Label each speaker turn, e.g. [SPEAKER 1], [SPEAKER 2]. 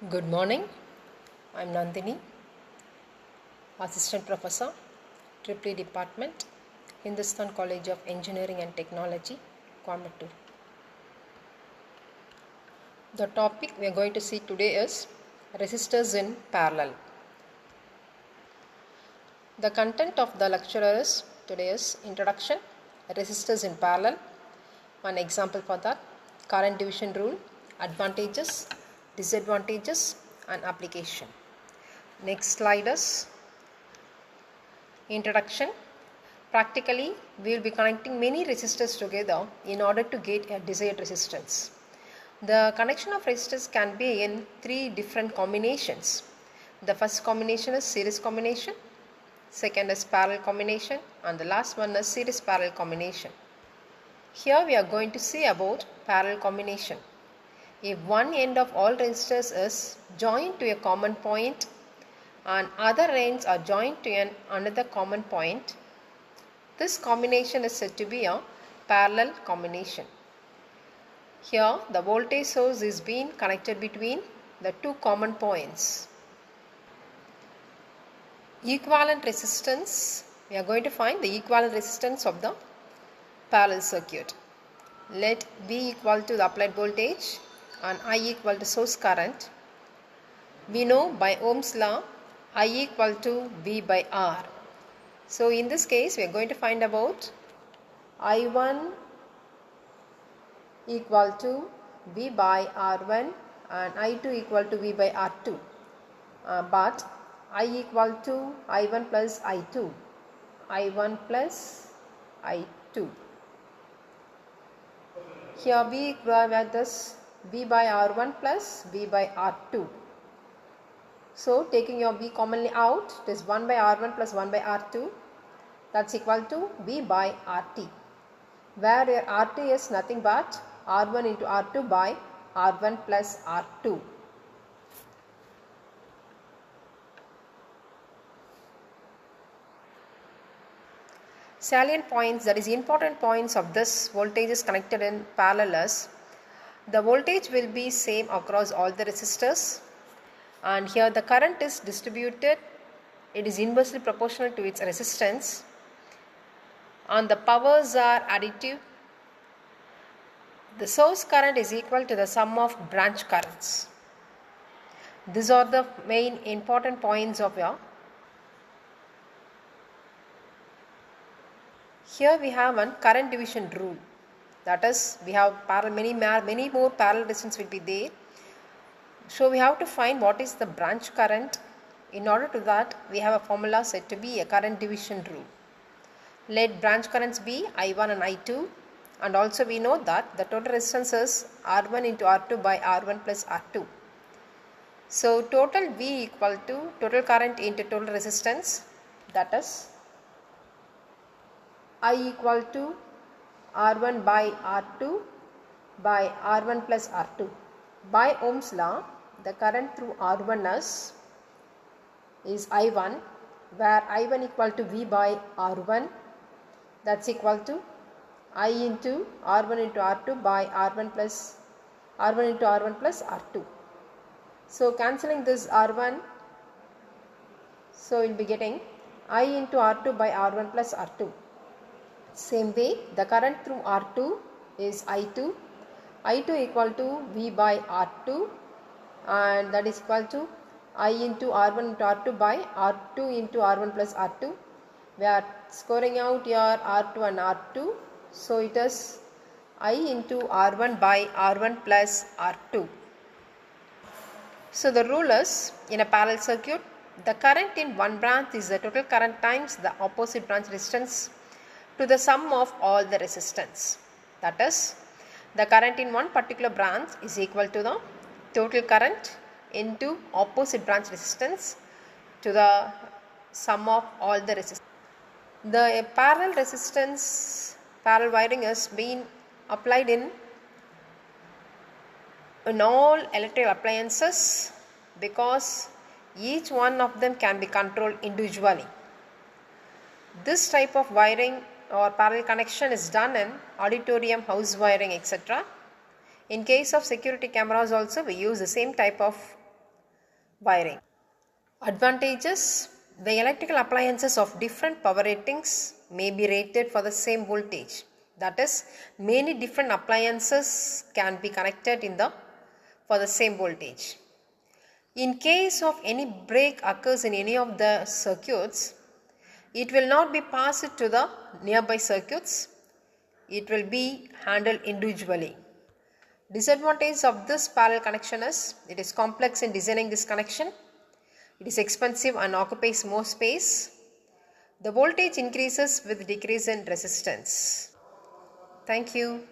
[SPEAKER 1] Good morning. I'm Nandini, Assistant Professor, Triple E Department, Hindustan College of Engineering and Technology, Coimbatore. The topic we are going to see today is resistors in parallel. The content of the lecture is today is introduction, resistors in parallel, one example for that, current division rule, advantages, disadvantages and application. Next slide is introduction. Practically, we will be connecting many resistors together in order to get a desired resistance. The connection of resistors can be in three different combinations. The first combination is series combination, second is parallel combination, and the last one is series parallel combination. Here we are going to see about parallel combination. If one end of all resistors is joined to a common point and other ends are joined to another common point, this combination is said to be a parallel combination. Here the voltage source is being connected between the two common points. Equivalent resistance, we are going to find the equivalent resistance of the parallel circuit. Let V equal to the applied voltage and I equal to source current. We know by Ohm's law I equal to V by R. So in this case we are going to find about I1 equal to V by R1 and I2 equal to V by R2. But I equal to I1 plus I2. I1 plus I2. Here we have this V by R1 plus V by R2. So taking your V commonly out, it is 1 by R1 plus 1 by R2, that's equal to V by RT, where your RT is nothing but R1 into R2 by R1 plus R2. Salient points, that is important points of this voltage is connected in parallel is, the voltage will be same across all the resistors, and here the current is distributed, it is inversely proportional to its resistance, and the powers are additive. The source current is equal to the sum of branch currents. These are the main important points of your. Here we have one current division rule, that is we have many more parallel resistors will be there. So we have to find what is the branch current. In order to that we have a formula said to be a current division rule. Let branch currents be I1 and I2, and also we know that the total resistance is R1 into R2 by R1 plus R2. So total V equal to total current into total resistance, that is I equal to R1 by R2 by R1 plus R2. By Ohm's law, the current through R1 is I1, where I1 equal to V by R1, that's equal to I into R1 into R2 by R1 into R1 plus R2. So cancelling this R1, so we will be getting I into R2 by R1 plus R2. Same way the current through R2 is I2 equal to V by R2, and that is equal to I into R1 into R2 by R2 into R1 plus R2. We are scoring out here R2 and R2, so it is I into R1 by R1 plus R2. So the rule is, in a parallel circuit, the current in one branch is the total current times the opposite branch resistance to the sum of all the resistance. That is, the current in one particular branch is equal to the total current into opposite branch resistance to the sum of all the resistance. The parallel wiring is being applied in all electrical appliances because each one of them can be controlled individually. This type of wiring or parallel connection is done in auditorium, house wiring, etc. In case of security cameras also we use the same type of wiring. Advantages: the electrical appliances of different power ratings may be rated for the same voltage. That is, many different appliances can be connected for the same voltage. In case of any break occurs in any of the circuits, it will not be passed to the nearby circuits. It will be handled individually. Disadvantage of this parallel connection is it is complex in designing this connection. It is expensive and occupies more space. The voltage increases with decrease in resistance. Thank you.